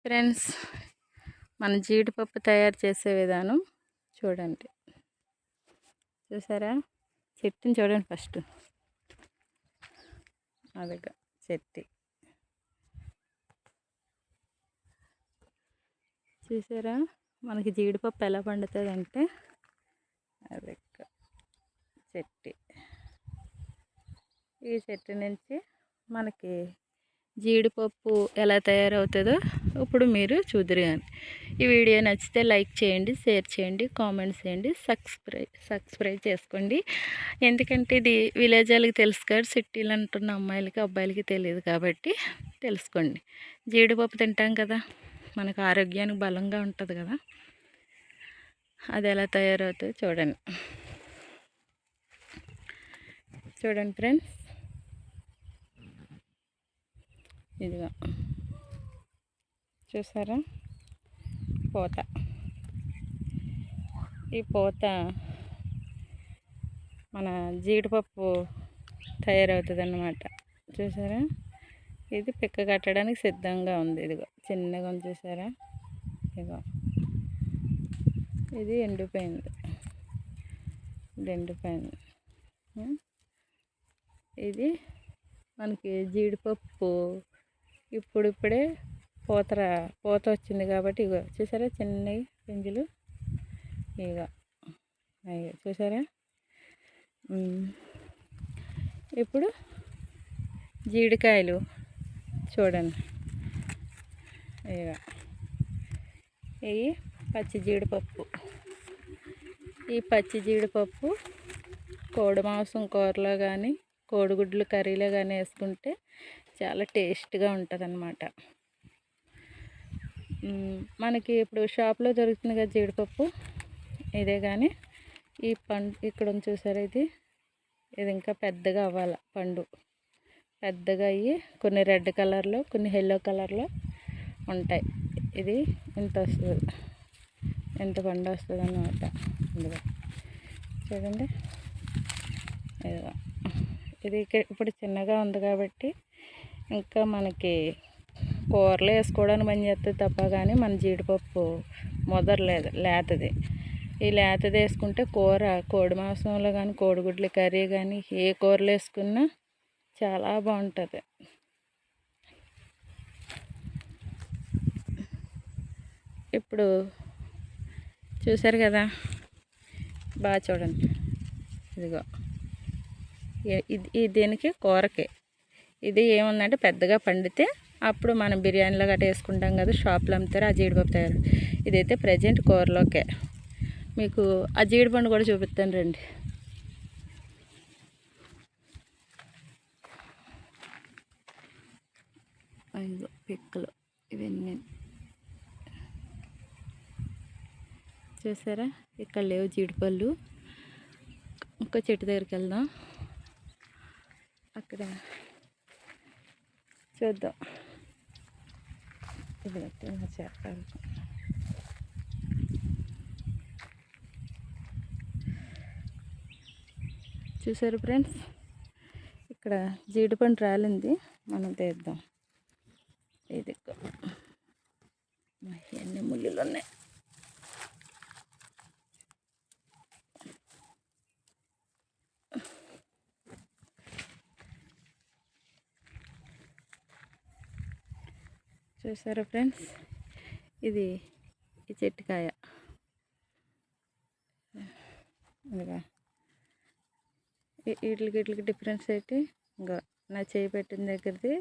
Friends, మన జీడిపప్పు తయారు చేసే విధానం చూడండి. చూసారా? చెట్టుని చూడండి ఫస్ట్. అదిగా చెట్టు చూసారా? మనకి జీడిపప్పు ఎలా పండుతుంది అంటే అది చెట్టు. ఈ చెట్టు నుంచి మనకి జీడిపప్పు ఎలా తయారవుతుందో ఇప్పుడు మీరు చూద్దరు. కానీ ఈ వీడియో నచ్చితే లైక్ చేయండి, షేర్ చేయండి, కామెంట్స్ చేయండి, సబ్స్క్రైబ్ చేసుకోండి. ఎందుకంటే ఇది విలేజ్ వాళ్ళకి తెలుసు కదా, సిటీలు అంటున్న అమ్మాయిలకి అబ్బాయిలకి తెలియదు కాబట్టి తెలుసుకోండి. జీడిపప్పు తింటాం కదా, మనకు ఆరోగ్యానికి బలంగా ఉంటుంది కదా, అది ఎలా తయారవుతుందో చూడండి. చూడండి ఫ్రెండ్స్, ఇదిగా చూసారా? పూత. ఈ పూత మన జీడిపప్పు తయారవుతుంది అన్నమాట. చూసారా? ఇది పిక్క కట్టడానికి సిద్ధంగా ఉంది. ఇదిగో చిన్నగా ఉంది, చూసారా? ఇదిగో ఇది ఎండిపోయింది. ఇది మనకి జీడిపప్పు ఇప్పుడిప్పుడే పూత వచ్చింది కాబట్టి ఇగో చూసారా? చిన్నవి పింజులు ఇగో అయ్యో చూసారా? ఇప్పుడు జీడికాయలు చూడండి. ఇక ఇవి పచ్చి జీడిపప్పు. ఈ పచ్చి జీడిపప్పు కోడి మాంసం కూరలో కానీ కోడిగుడ్లు కర్రీలో కానీ వేసుకుంటే చాలా టేస్ట్గా ఉంటుంది అన్నమాట. మనకి ఇప్పుడు షాప్లో దొరుకుతుంది కదా జీడిపప్పు, ఇదే. కానీ ఈ పండు ఇక్కడ చూసారా? ఇది ఇంకా పెద్దగా అవ్వాలి. పండు పెద్దగా అయ్యి కొన్ని రెడ్ కలర్లో, కొన్ని ఎల్లో కలర్లో ఉంటాయి. ఇది ఇంత వస్తుంది, ఎంత పండు వస్తుంది అన్నమాట. ఇదిగో చూడండి. ఇదిగో ఇది ఇప్పుడు చిన్నగా ఉంది కాబట్టి ఇంకా మనకి కూరలు వేసుకోవడానికి పని చేస్తుంది తప్ప కానీ మన జీడిపప్పు ముదరలేదు, లేతది. ఈ లేతది వేసుకుంటే కూర కోడి మాంసంలో కానీ కోడిగుడ్ల కర్రీ కానీ ఏ కూరలు వేసుకున్నా చాలా బాగుంటుంది. ఇప్పుడు చూసారు కదా, బాగా చూడండి. ఇదిగో ఇది దీనికి కూరకే. ఇది ఏముందంటే పెద్దగా పండితే అప్పుడు మనం బిర్యానీలో గట్రా వేసుకుంటాం కదా, షాప్లో అమ్ముతారు ఆ జీడిపప్పు తయారు. ఇదైతే ప్రజెంట్ కూరలోకే. మీకు ఆ జీడిపండు కూడా చూపిస్తాను రండి. ఐదు పిక్కలు ఇవన్నీ చూసారా? ఇక్కడ లేవు జీడిపళ్ళు. ఇంకో చెట్టు దగ్గరికి వెళ్దాం, అక్కడ చూద్దాం. ఇది చేస్తారు. చూసారు ఫ్రెండ్స్, ఇక్కడ జీడిపండు రాలింది, మనం తీద్దాం. ఇది ఎన్ని ముళ్ళులు ఉన్నాయి. చూసారా ఫ్రెండ్స్, ఇది ఈ చెట్టుకాయ. ఇదిగా వీటికి డిఫరెన్స్ అయితే ఇంకా నా చేయి పెట్టిన దగ్గరది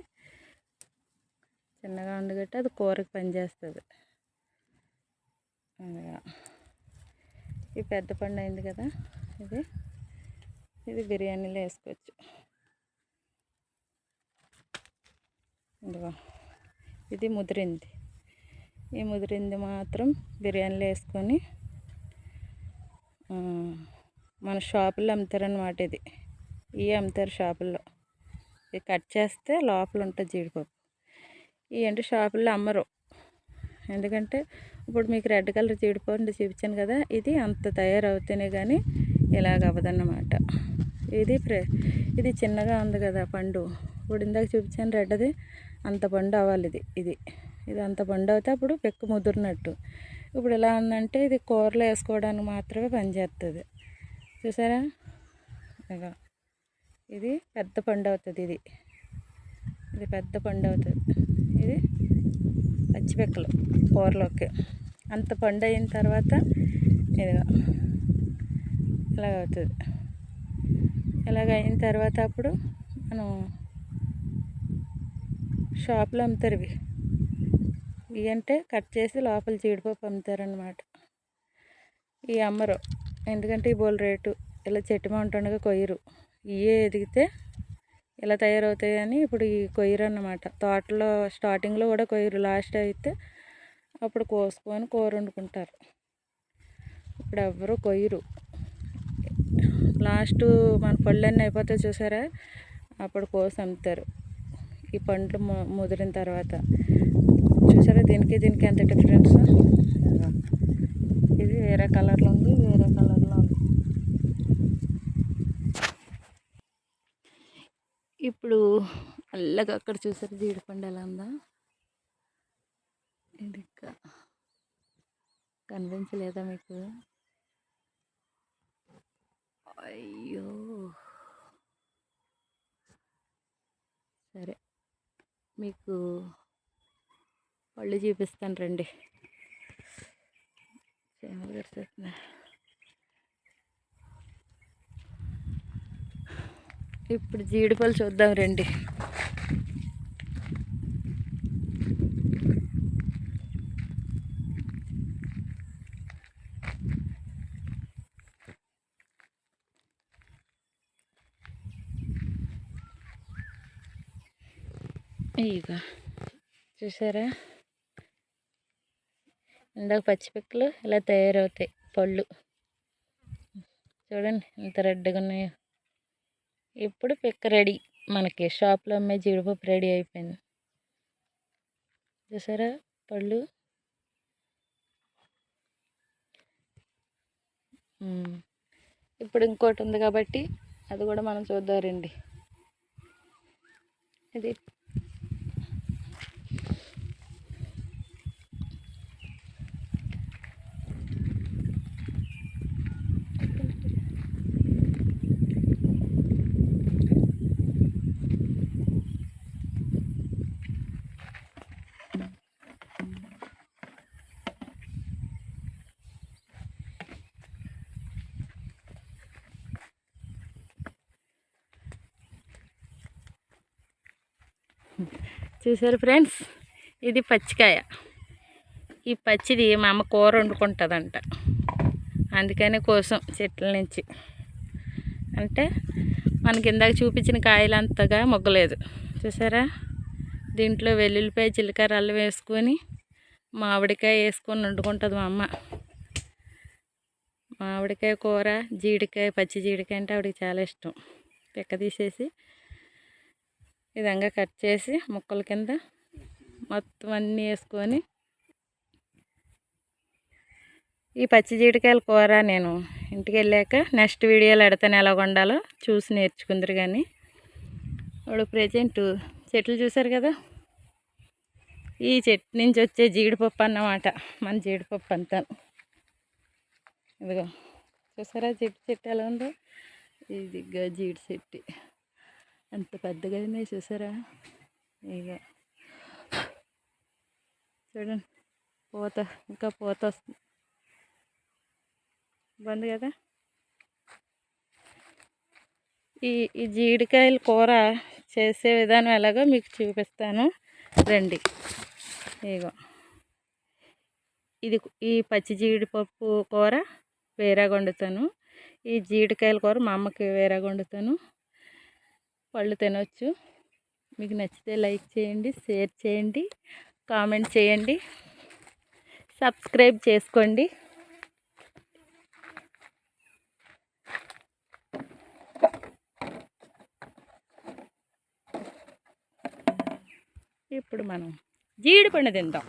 చిన్నగా ఉంది గట్టి అది కూరకి పనిచేస్తుంది. ఈ పెద్ద పండు అయింది కదా, ఇది బిర్యానీలో వేసుకోవచ్చు. ఇదిగో ఇది ముదిరింది. ఈ ముదిరింది మాత్రం బిర్యానీలో వేసుకొని మన షాపుల్లో అమ్ముతారన్నమాట. ఇవి అమ్ముతారు షాపుల్లో. ఇది కట్ చేస్తే లోపల ఉంటుంది జీడిపప్పు. ఇవి అంటే షాపుల్లో అమ్మరు, ఎందుకంటే ఇప్పుడు మీకు రెడ్ కలర్ జీడిపప్పు చూపించాను కదా, ఇది అంత తయారవుతేనే కానీ ఇలాగ అవ్వదన్నమాట. ఇది చిన్నగా ఉంది కదా పండు, ఇప్పుడు ఇందాక చూపించాను రెడ్ది, అంత పండు అవ్వాలి. ఇది ఇది అంత పండు అవుతే అప్పుడు పెక్కు ముదిరినట్టు. ఇప్పుడు ఎలా ఉందంటే ఇది కూరలో వేసుకోవడానికి మాత్రమే పనిచేస్తుంది. చూసారా, ఇక ఇది పెద్ద పండు అవుతుంది. ఇది పెద్ద పండు అవుతుంది. ఇది పచ్చిపెక్కలు కూరలోకి. అంత పండు అయిన తర్వాత ఇదిగా ఇలాగ అవుతుంది. ఇలాగ అయిన తర్వాత అప్పుడు మనం షాప్లో అమ్ముతారు. ఇవి అంటే కట్ చేసి లోపల జీడిపప్పు అమ్ముతారనమాట. ఇవి అమ్మరు, ఎందుకంటే ఈ బోల్ రేటు. ఇలా చెట్టు ఉంటుండగా కొయ్యరు. ఇవే ఎదిగితే ఇలా తయారవుతాయి అని ఇప్పుడు ఈ కొయ్యరు అన్నమాట. తోటలో స్టార్టింగ్లో కూడా కొయ్యరు, లాస్ట్ అయితే అప్పుడు కోసుకొని కూర వండుకుంటారు. ఇప్పుడు ఎవ్వరూ కొయ్యరు. లాస్ట్ మన పళ్ళన్నీ అయిపోతాయి చూసారా, అప్పుడు కోసి అమ్ముతారు. ఈ పండ్లు ముదిరిన తర్వాత చూసారా, దీనికి ఎంత డిఫరెన్స్. ఇది వేరే కలర్లో ఉంది, వేరే కలర్లో ఉంది. ఇప్పుడు అల్లగా అక్కడ చూసారు జీడిపండు ఎలా ఉందా. ఇది కనిపించలేదా మీకు? అయ్యో, సరే మీకు పళ్ళు చూపిస్తాను రండి. చేమలు కరిచేస్తున్నా. ఇప్పుడు జీడిపళ్ళు చూద్దాం రండి. ఇక చూసారా, ఇందాక పచ్చిపిక్కలు ఇలా తయారవుతాయి పళ్ళు. చూడండి ఎంత రెడ్గా ఉన్నాయో. ఇప్పుడు పిక్క రెడీ, మనకి షాప్లో అమ్మే జీడిపప్పు రెడీ అయిపోయింది. చూసారా పళ్ళు. ఇప్పుడు ఇంకోటి ఉంది కాబట్టి అది కూడా మనం చూద్దామండి. ఇది చూసారు ఫ్రెండ్స్, ఇది పచ్చికాయ. ఈ పచ్చిది మా అమ్మ కూర వండుకుంటుందంట, అందుకనే కోసం చెట్ల నుంచి. అంటే మనకి ఇందాక చూపించిన కాయలంతగా మొగ్గలేదు చూసారా. దీంట్లో వెల్లుల్లిపాయ, జీలకర్ర, అల్లం వేసుకొని మామిడికాయ వేసుకొని వండుకుంటుంది మా అమ్మ. మామిడికాయ కూర, జీడికాయ, పచ్చి జీడికాయ అంటే ఆవిడకి చాలా ఇష్టం. పిక్క తీసేసి ఈ విధంగా కట్ చేసి ముక్కల కింద మొత్తం అన్నీ వేసుకొని, ఈ పచ్చి జీడికాయల కూర నేను ఇంటికి వెళ్ళాక నెక్స్ట్ వీడియోలో ఎడతాను ఎలా వండాలో, చూసి నేర్చుకుందరు. కానీ ఇప్పుడు ప్రజెంట్ చెట్లు చూసారు కదా, ఈ చెట్టు నుంచి వచ్చే జీడిపప్పు అన్నమాట మన జీడిపప్పు అంతా. ఇదిగో చూసారా చెట్టు ఎలా ఉందో. ఇదిగా జీడి చెట్టు ఎంత పెద్దగా ఉన్నాయి చూసారా. ఇక చూడండి పూత, ఇంకా పూత వస్తుంది, బాగుంది కదా. ఈ జీడికాయల కూర చేసే విధానం ఎలాగో మీకు చూపిస్తాను రండి. ఇగో ఈ పచ్చి జీడిపప్పు కూర వేరేగా వండుతాను, ఈ జీడికాయల కూర మా అమ్మకి వేరేగా వండుతాను. పళ్ళు తినొచ్చు. మీకు నచ్చితే లైక్ చేయండి, షేర్ చేయండి, కామెంట్ చేయండి, సబ్స్క్రైబ్ చేసుకోండి. ఇప్పుడు మనం జీడిపండు తిందాం.